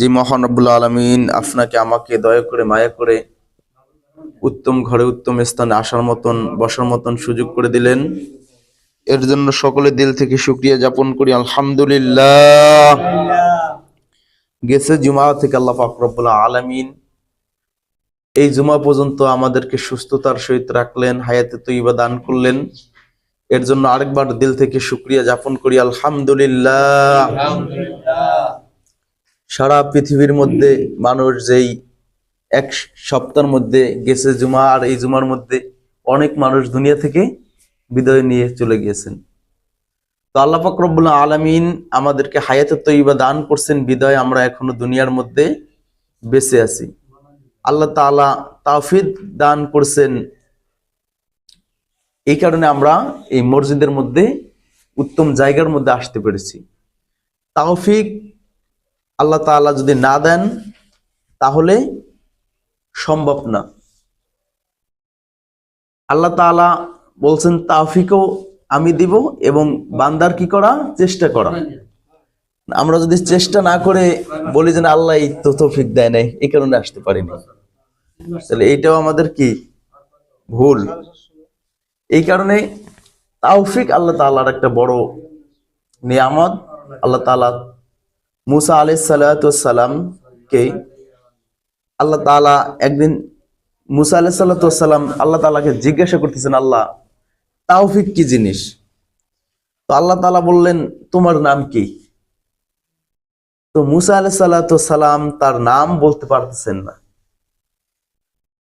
যে মহান রব্বুল আলামিন আপনাকে আমাকে দয়া করে মায়া করে উত্তম ঘরে উত্তম স্থানে আসার মতন বসার মতন সুযোগ করে দিলেন, এর জন্য সকলের দিল থেকে শুকরিয়া জ্ঞাপন করি আলহামদুলিল্লাহ। গেছে জুমা থেকে আল্লাহ পাক রব্বুল আলামিন এই জুমা পর্যন্ত আমাদেরকে সুস্থতার সহিত রাখলেন, হায়াতে তৈয়বা দান করলেন, এর জন্য আরেকবার দিল থেকে শুকরিয়া জ্ঞাপন করি আলহামদুলিল্লাহ। সারা পৃথিবীর মধ্যে মানুষ যেই এক সপ্তাহের মধ্যে গেছে জুমা, আর এই জুমার মধ্যে অনেক মানুষ দুনিয়া থেকে বিদায় নিয়ে চলে গিয়েছেন। তো আল্লাহ পাক রব্বুল আলামিন আমাদেরকে হায়াতে তৈয়বা দান করছেন বিদায় আমরা এখনো দুনিয়ার মধ্যে বেঁচে আছি। আল্লাহ তাআলা তাওফিক দান করছেন, এই কারণে আমরা এই মসজিদের মধ্যে উত্তম জায়গার মধ্যে আসতে পেরেছি। তাওফিক আল্লাহ তাআলা যদি না দেন তাহলে সম্ভব না। আল্লাহ তাআলা বলছেন তাওফিকও আমি দিব এবং বান্দার কি করা, চেষ্টা করা। আমরা যদি চেষ্টা না করে বলি যে আল্লাহ এই তো তৌফিক দেয় নাই, এই কারণে আসতে পারিনি, তাহলে এইটাও আমাদের কি ভুল। এই কারণে তাওফিক আল্লাহ তাআলার একটা বড় নিয়ামত। আল্লাহ তাআলা মুসা আলাইহিস সালাতু ওয়াস সালামকে আল্লাহ তাআলা একদিন মুসা আলাইহিস সালাতু ওয়াস সালাম আল্লাহ তাআলাকে জিজ্ঞাসা করতেছেন, আল্লাহ তাওফিক কি জিনিস? তো আল্লাহ তাআলা বললেন তোমার নাম কি? তো মুসা আলাইহিস সালাতু ওয়াস সালাম তার নাম বলতে পারতেছেন না।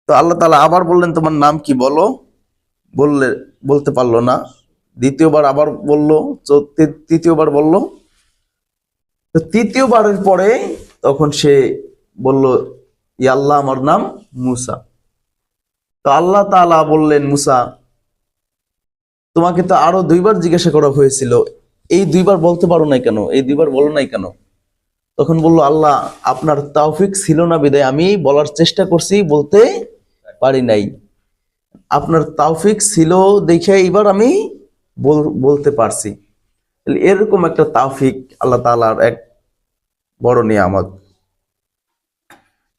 তো আল্লাহ তাআলা আবার বললেন তোমার নাম কি বলো, বলতে পারলো না। দ্বিতীয়বার আবার বললো, তৃতীয়বার বললো। তো তৃতীয়বারের পরে তখন সে বলল ইয়া আল্লাহ আমার নাম মুসা। তো আল্লাহ তাআলা বললেন মুসা তোমাকে তো আরো দুইবার জিজ্ঞাসা করা হয়েছিল, এই দুইবার বলতে পারো নাই কেন, এই দুইবার বলো নাই কেন? তখন বলল আল্লাহ আপনার তাওফিক ছিল না বিদায় আমি বলার চেষ্টা করছি, বলতে পারি নাই। আপনার তাওফিক ছিল দেখে এইবার আমি বলতে পারছি। এরকম একটা তাওফিক আল্লাহ তাআলার এক বড় নিয়ামত।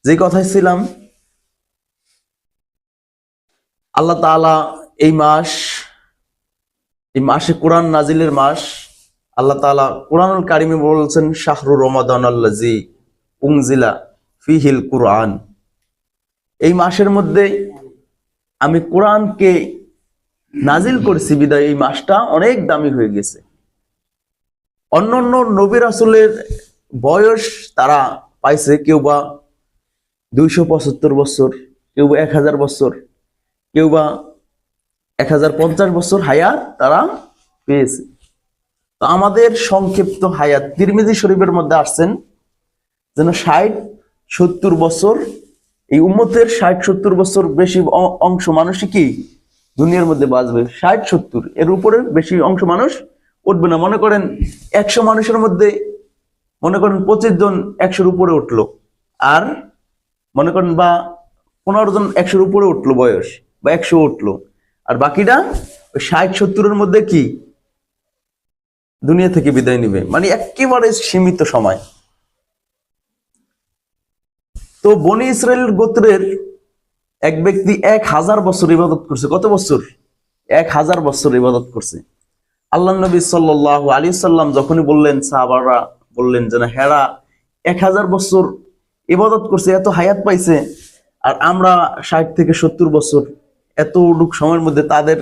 যে কথায় ছিলাম, আল্লাহ তাআলা এই মাসে কোরআন নাজিলের মাস। আল্লাহ তাআলা কোরআনুল কারিমে বলছেন শাহরু রমাদানাল্লাযী উনজিলা ফীহিল কুরআন। এই মাসের মধ্যে আমি কোরআনকে নাজিল করেছি বিদায় এই মাসটা অনেক দামি হয়ে গেছে। অন্যান্য নবী রাসূলের বয়স তারা পাইছে, কেউ বা 275 বছর, কেউ বা 1000 বছর, কেউ বা 1050 বছর হায়াত তারা পেয়েছে। তো আমাদের সংক্ষিপ্ত হায়াত তিরমিজি শরীফের মধ্যে আসছেন যেন 60-70 বছর, এই উম্মতের 60-70 বছর বেশি অংশ মানুষই কি দুনিয়ার মধ্যে বাঁচবে। 60-70 এর উপরে বেশি অংশ মানুষ উঠবে না। মনে করেন 100 মানুষের মধ্যে মনে করেন 25 জন 100-র উপরে উঠলো, আর মনে করেন বা 15 জন 100-র উপরে উঠলো বয়স, বা 100 উঠলো, আর বাকিটা 60-70-এর মধ্যে কি দুনিয়া থেকে বিদায় নিবে, মানে একেবারে সীমিত সময়। তো বনি ইসরায়েলের গোত্রের এক ব্যক্তি 1000 বছর ইবাদত করছে। কত বছর? 1000 বছর ইবাদত করছে। আল্লাহ নবী সাল্লাল্লাহু আলাইহি সাল্লাম যখনই বললেন, সাহাবারা বললেন যে না হেরা 1000 বছর ইবাদত করছে, এত হায়াত পাইছে, আর আমরা 60-70 বছর, এতটুক সময়ের মধ্যে তাদের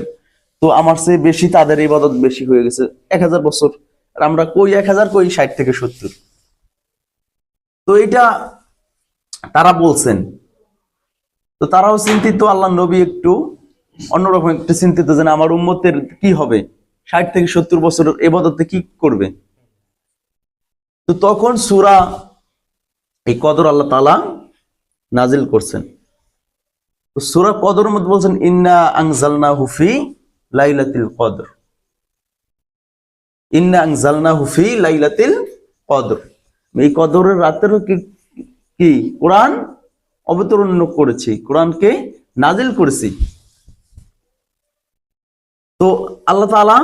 তো আমার চেয়ে বেশি, তাদের ইবাদত বেশি হয়ে গেছে 1000 বছর, আর আমরা কই 1000 কই 60-70। তো এটা তারা বলছেন। তো তারাও চিন্তিত, আল্লাহ নবী একটু অন্যরকম একটু চিন্তিত যে আমার উম্মতের কি হবে, 60-70 বছর ইবাদতে কি করবে। তো তখন সূরা এই কদর আল্লাহ তাআলা নাজিল করছেন। তো সূরা কদরের মধ্যে বলছেন ইন্না আনজালনাহু ফি লাইলাতিল কদর, ইন্না আনজালনাহু ফি লাইলাতিল কদর। এই কদরের রাতের কি কোরআন অবতরণ করেছি, কোরআনকে নাজিল করেছি। তো আল্লাহ তাআলা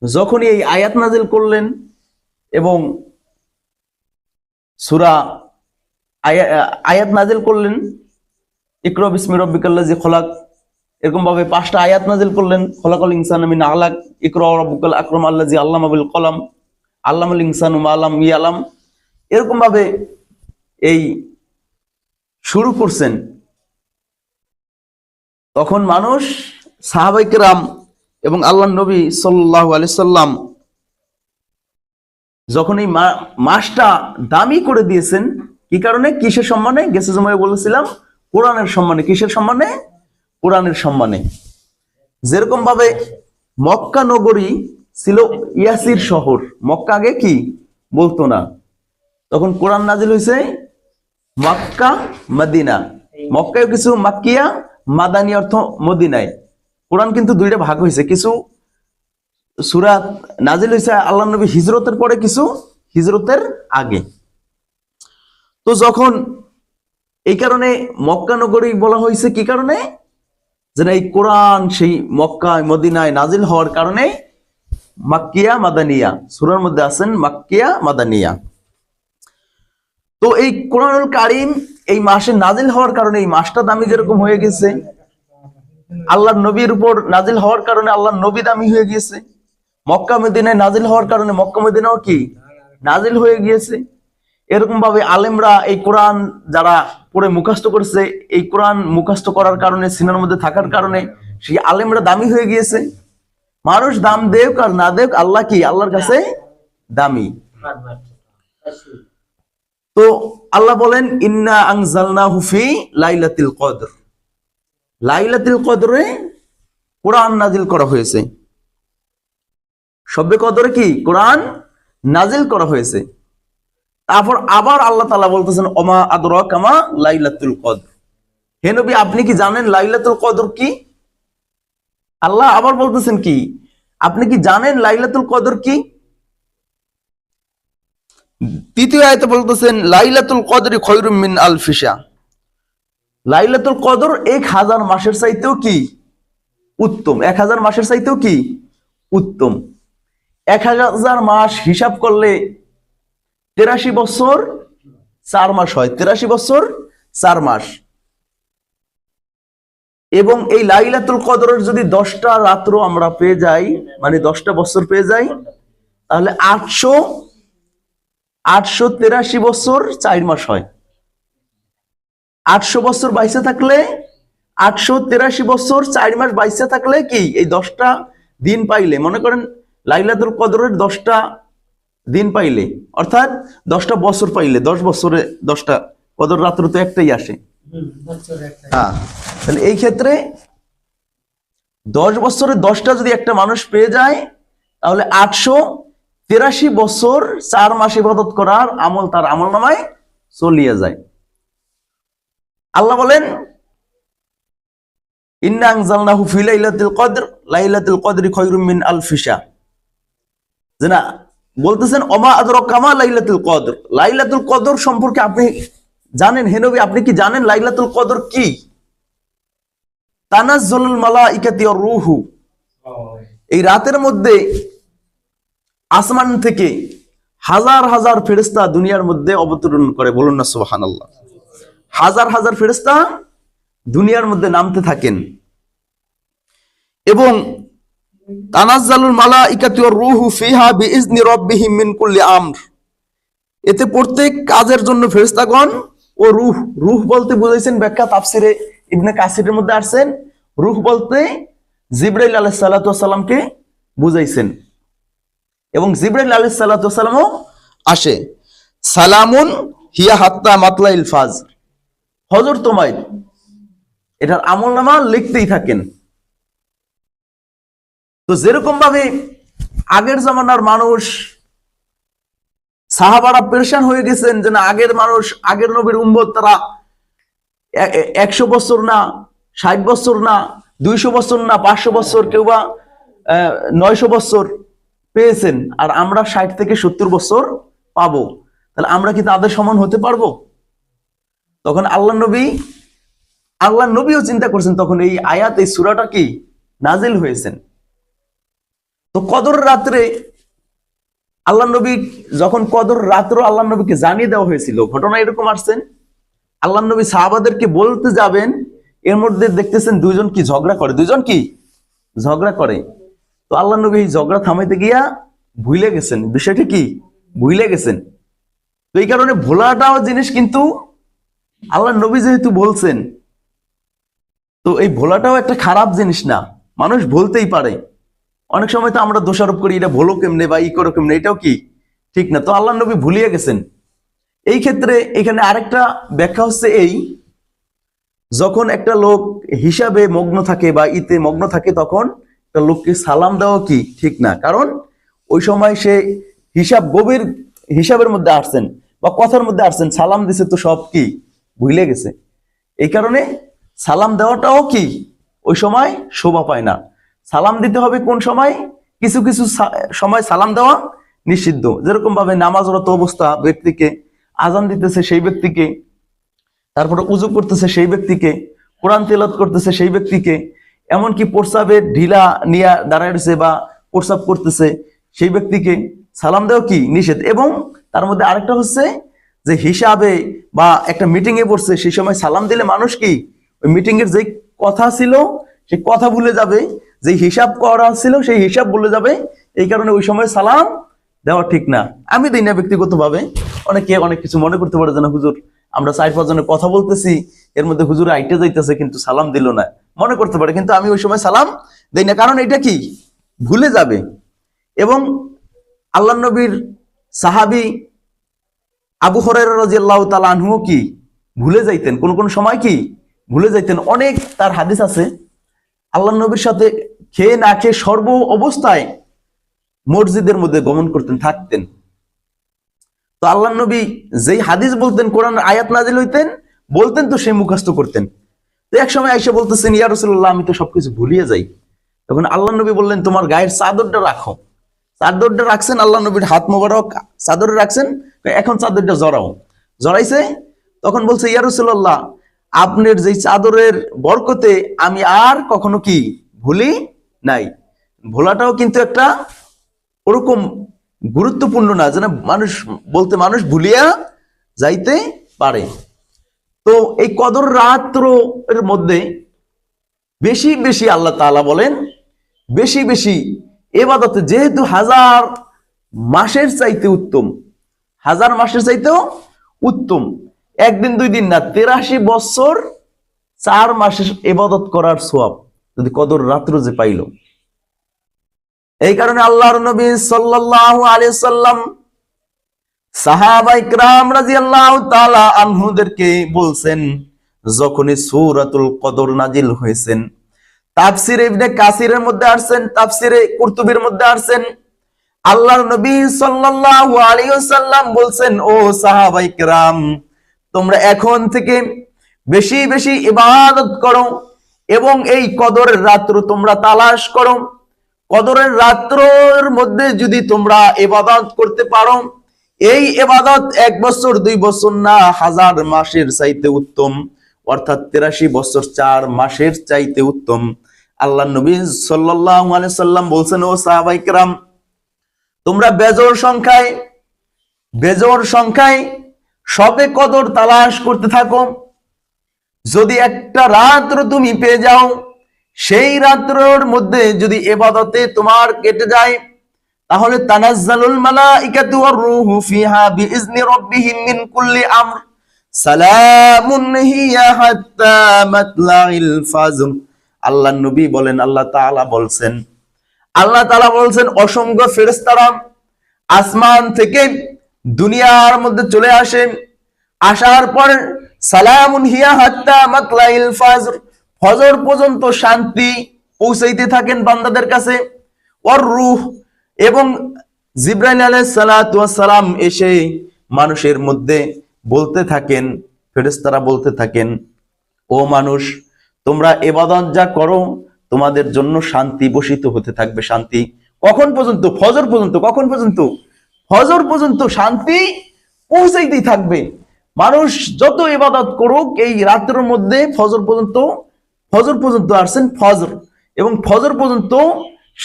যখনই এই আয়াত নাজিল করলেন এবং সূরা আয়াত নাজিল করলেন, ইকরা বিসমি রাব্বিকাল্লাযী খলাক, এরকম ভাবে 5টা আয়াত নাজিল করলেন, খলাকাল ইনসানা মিন আলাক, ইকরা রাব্বুকাল আকরাম আল্লাযী আল্লামা বিল কলম, আল্লামাল ইনসানু মা লাম ইয়ালাম, এরকম ভাবে এই শুরু করছেন। তখন মানুষ, সাহাবায়ে কেরাম এবং আল্লাহর নবী সাল্লাল্লাহু আলাইহি সাল্লাম যখন এই মাসটা দামি করে দিয়েছেন, কি কারণে, কিসের সম্মানে, গেছে সময় বলেছিলাম, কোরআনের সম্মানে। কিসের সম্মানে? কোরআনের সম্মানে। যেরকম ভাবে মক্কা নগরী ছিল ইয়াসির শহর, মক্কা আগে কি বলতো না, তখন কোরআন নাজিল হয়েছে মক্কা মদিনা। মক্কায় কিছু মাক্কিয়া, মাদানী অর্থ মদিনায়। কোরআন কিন্তু দুইটা ভাগ হয়েছে, কিছু সূরা নাজিল হয়েছে আল্লাহ নবী হিজরতের পরে, কিছু হিজরতের আগে। তো যখন এই কারণে মক্কা নগরী বলা হয়েছে, কি কারণে, যে এই কোরআন সেই মক্কা মদিনায় নাজিল হওয়ার কারণে মাক্কিয়া মাদানিয়া, সূরার মধ্যে আছেন মাক্কিয়া মাদানিয়া। তো এই কোরআনুল কারীম এই মাসে নাজিল হওয়ার কারণে এই মাসটা দামি যেরকম হয়ে গেছে, আল্লাহর নবীর উপর নাজিল হওয়ার কারণে আল্লাহর নবী দামি হয়ে গিয়েছে, মক্কা মদিনায় নাজিল হওয়ার কারণে মক্কা মদিনাও কি নাজিল হয়ে গিয়েছে। এরকম ভাবে আলেমরা এই কোরআন যারা পড়ে মুখস্থ করেছে, এই কোরআন মুখস্থ করার কারণে, সিনার মধ্যে থাকার কারণে সেই আলেমরা দামি হয়ে গিয়েছে। মানুষ দাম দেখ আর না দেখ, আল্লাহ কি, আল্লাহর কাছে দামি। তো আল্লাহ বলেন, ইন্না আনজালনাহু ফি লাইলাতুল কদর, লাইলাতুল কদরে কোরআন নাজিল করা হয়েছে। শবে কদরে কি কোরআন নাজিল করা হয়েছে। তারপর আবার আল্লাহ তাআলা বলতেছেন, ওমা আদরাকা মা লাইলাতুল কদর, হে নবী আপনি কি জানেন লাইলাতুল কদর কি? আল্লাহ আবার বলতেছেন কি, আপনি কি জানেন লাইলাতুল কদর কি? তৃতীয় আয়াতে বলতেছেন, লাইলাতুল কদরি খায়রুম মিন আলফি শাহর, লাইলাতুল কদর 1000 মাসের চাইতেও কি উত্তম, 1000 মাসের চাইতেও কি উত্তম। 1000 মাস হিসাব করলে 83 বছর 4 মাস হয়, 83 বছর 4 মাস। এবং এই লাইলাতুল কদরের যদি 10টা রাত্র আমরা পেয়ে যাই, মানে 10টা বছর পেয়ে যাই, তাহলে 883 বছর 4 মাস হয়। 800 বছর বাইসে থাকলে, 883 বছর 4 মাস বাইসে থাকলে কি এই 10টা দিন পাইলে, মনে করেন লাইলাতুল কদরের 10টা দিন পাইলে, অর্থাৎ 10টা বছর পাইলে, 10 বছরে 10টা কদর রাত্র তো একটাই আসে। হ্যাঁ, তাহলে এই ক্ষেত্রে 10 বছরে 10টা যদি একটা মানুষ পেয়ে যায়, তাহলে 883 বছর 4 মাস ইবাদত করার আমল তার আমল নামায় চলিয়ে যায়। আল্লাহ বলেন, ইন্না আনজালনাহু ফি লাইলাতুল কদর, লাইলাতুল কদরি খায়রুম মিন আলফি শাহর, যে না বলতেছেন, ওমা আদরাকা মা লাইলাতুল কদর, লাইলাতুল কদর সম্পর্কে আপনি জানেন, হে নবী আপনি কি জানেন লাইলাতুল কদর কি? তানাজ্জালুল মালাইকাতু ওয়ার রূহু, এই রাতের মধ্যে আসমান থেকে হাজার হাজার ফেরেশতা দুনিয়ার মধ্যে অবতরণ করে, বলুন না সুবহানাল্লাহ। হাজার হাজার ফেরেশতা দুনিয়ার মধ্যে নামতে থাকেন। এবং তানাজ্জালুল মালাইকাতু ওয়ার রূহু ফিহা বিইজনি রাব্বিহিম মিন কুল্লি আমর, এতে প্রত্যেক কাজের জন্য ফেরেশতাগণ ও রূহ, রূহ বলতে বুঝাইছেন ব্যাখ্যা তাফসিরে ইবনে কাসিরের মধ্যে আসছেন, রূহ বলতে জিবরাইল আলাইহিস সালাতু ওয়াস সালামকে বুঝাইছেন। এবং জিবরাইল আলাইহিস সালাতু ওয়াস সালামও আসে। সালামুন হিয়া হাত্তা মাতলাইল ফাজর, ফজর তোমায়, এটার আমলনামা লিখতেই থাকেন। তো যেরকম ভাবে আগের জামানার মানুষ সাহাবারা পেরেশান হয়ে গেছেন, যে না আগের মানুষ, আগের নবীর উম্মত, তারা 100 বছর না, 60 বছর না, 200 বছর না, 500 বছর, কেউ বা 900 বছর পেয়েছেন, আর আমরা 60 থেকে 70 বছর পাবো, তাহলে আমরা কি তাদের সমান হতে পারবো? তখন আল্লাহ নবীও চিন্তা করছেন, তখন এই আয়াত, এই সূরাটা কি নাজিল হয়েছেন। তো কদর রাত্রে আল্লাহ নবী, যখন কদর রাত্র আল্লাহ নবীকে জানিয়ে দেওয়া হয়েছিল, ঘটনা এরকম আসছেন, আল্লাহ নবী সাহাবাদেরকে বলতে যাবেন, এর মধ্যে দেখতেছেন দুইজন কি ঝগড়া করে, তো আল্লাহ নবী এই ঝগড়া থামাইতে গিয়া ভুলে গেছেন, বিষয়টা কি ভুলে গেছেন। তো এই কারণে ভোলাটাও জিনিস, কিন্তু আল্লাহ নবী যেহেতু বলছেন, তো এই ভোলাটাও একটা খারাপ জিনিস না, মানুষ ভুলতেই পারে। অনেক সময় তো আমরা দোষারোপ করি এটা ভুলো কেমনে বা ই করো কেমনে, এটাও কি ঠিক না। তো আল্লাহ নবী ভুলিয়ে গেছেন। এই ক্ষেত্রে এখানে আরেকটা ব্যাখ্যা হচ্ছে এই, যখন একটা লোক হিসাবে মগ্ন থাকে বা ইতে মগ্ন থাকে, তখন একটা লোককে সালাম দেওয়া কি ঠিক না, কারণ ওই সময় সে গভীর হিসাবের মধ্যে আসছেন বা কথার মধ্যে আসছেন, সালাম দিছে তো সব কি ভুলে গেছে। এই কারণে সালাম দেওয়াটাও কি ওই সময় শোভা পায় না। সালাম দিতে হবে কোন সময়, কিছু কিছু সময় সালাম দেওয়া নিষিদ্ধ, যেরকম ভাবে নামাজরত অবস্থা ব্যক্তিকে, আজান দিতেছে সেই ব্যক্তিকে, তারপরে উজু করতেছে সেই ব্যক্তিকে, কোরআন তেলাওয়াত করতেছে সেই ব্যক্তিকে, এমনকি প্রস্রাবের ঢিলা নিয়ে দাঁড়ায় রয়েছে বা প্রস্রাব করতেছে সেই ব্যক্তিকে সালাম দেওয়া কি নিষেধ। এবং তার মধ্যে আরেকটা হচ্ছে যে হিসাবে বা একটা মিটিং এ বসছে, সেই সময় সালাম দিলে মানুষ কি ওই মিটিং এর যে কথা ছিল সেই কথা ভুলে যাবে, যে হিসাব করা ছিল সেই হিসাব ভুলে যাবে। এই কারণে ওই সময় সালাম দেওয়া ঠিক না। আমি দিই না ব্যক্তিগতভাবে, অনেকে অনেক কিছু মনে করতে পারে যে না হুজুর আমরা 4-5 জনের কথা বলতেছি, এর মধ্যে হুজুর আইটে যাইতেছে কিন্তু সালাম দিল না, মনে করতে পারে, কিন্তু আমি ওই সময় সালাম দেই না, কারণ এটা কি ভুলে যাবে। এবং আল্লাহ নবীর সাহাবী আবু হুরায়রা রাদিয়াল্লাহু তাআলা আনহু কি ভুলে যাইতেন, কোন কোন সময় কি ভুলে যাইতেন। অনেক তার হাদিস আছে, আল্লাহ নবীর সাথে খেয়ে না খেয়ে সর্ব অবস্থায় মসজিদের মধ্যে গমন করতেন, থাকতেন। তো আল্লাহ নবী যেই হাদিস বলতেন, কোরআন আয়াত নাজিল হইতেন, বলতেন তো সেই মুখস্থ করতেন। তো এক সময় আয়েশা বলতেছেন, ইয়া রাসূলুল্লাহ আমি তো সবকিছু ভুলিয়ে যাই। তখন আল্লাহ নবী বললেন, তোমার গায়ের চাদরটা রাখো। চাদরটা রাখছেন, আল্লাহ নবীর হাত মোবারক চাদরে রাখছেন, এখন চাদরটা জড়াইছে। তখন বলছে, ইয়া রাসূলুল্লাহ আপনার যেই চাদরের বরকতে আমি আর কখনো কি ভুলি নাই। ভোলাটাও কিন্তু একটা ওরকম গুরুত্বপূর্ণ না, যেন মানুষ ভুলিয়া যাইতে পারে। তো এই কদর রাত্র এর মধ্যে বেশি বেশি আল্লাহ তাআলা বলেন, বেশি বেশি ইবাদতে, যেহেতু 1000 মাসের চাইতে উত্তম, 1000 মাসের চাইতেও উত্তম, একদিন 2 দিন না, 83 বছর 4 মাসের ইবাদত করার সওয়াব যদি কদর রাত্র যে পাইল। এই কারণে আল্লাহর নবী সাল্লাল্লাহু আলাইহি সাল্লাম সাহাবায়ে কিরাম রাদিয়াল্লাহু তাআলা আনহুদেরকে বলছেন, যখনই সূরাতুল কদর নাজিল হয়েছেন, তাফসিরে ইবনে কাসিরের মধ্যে আসছেন, তাফসিরে কুরতুবির মধ্যে আসছেন, আল্লাহর নবী সাল্লাল্লাহু আলাইহি ওয়াসাল্লাম বলছেন, ও সাহাবায়ে কিরাম তোমরা এখন থেকে বেশি বেশি ইবাদত করো এবং এই কদরের রাত্র তোমরা তালাশ করো। কদরের রাত্রের মধ্যে যদি তোমরা ইবাদত করতে পারো, এই ইবাদত 1 বছর 2 বছর না, 1000 মাসের চাইতে উত্তম, অর্থাৎ 83 বছর 4 মাসের চাইতে উত্তম। আল্লাহ নবী সাল্লাল্লাহু আলাইহি সাল্লাম বলছেন, ও সাহাবায়ে কিরাম তোমরা বেজোর সংখ্যায় সবে কদর তালাশ করতে থাকো। যদি একটা রাত্র তুমি পেয়ে যাও, সেই রাত্রের মধ্যে যদি ইবাদতে তোমার কেটে যায়, তাহলে তানাজ্জালুল মালাইকাতু ওয়ার রূহু ফিহা বিইজনি রাব্বিহিম মিন কুল্লি আমর সালামুন হিয়া হাত্তা মাতলাইল ফাজর। আল্লাহর নবী বলেন, আল্লাহ তাআলা বলছেন অসংখ্য ফেরেশতারা আসমান থেকে দুনিয়ার মধ্যে চলে আসে, আসার পর সালামুন হিয়া হাত্তা মাতলাইল ফাজর, ফজর পর্যন্ত শান্তি পৌঁছাইতে থাকেন বান্দাদের কাছে। ওয়ার রূহ, এবং জিবরাইল আলাইহিস সালাতু ওয়াস সালাম এসে মানুষের মধ্যে বলতে থাকেন, ফেরেশতারা বলতে থাকেন, ও মানুষ তোমরা ইবাদত যা করো তোমাদের জন্য শান্তি বর্ষিত হতে থাকবে। শান্তি কখন পর্যন্ত? ফজর পর্যন্ত। কখন পর্যন্ত? ফজর পর্যন্ত শান্তি পৌঁছাইতেই থাকবে। মানুষ যত ইবাদত করুক এই রাতের মধ্যে ফজর পর্যন্ত আসছেন, ফজর এবং ফজর পর্যন্ত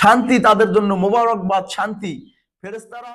শান্তি তাদের জন্য, মোবারকবাদ, শান্তি। ফেরেশতারা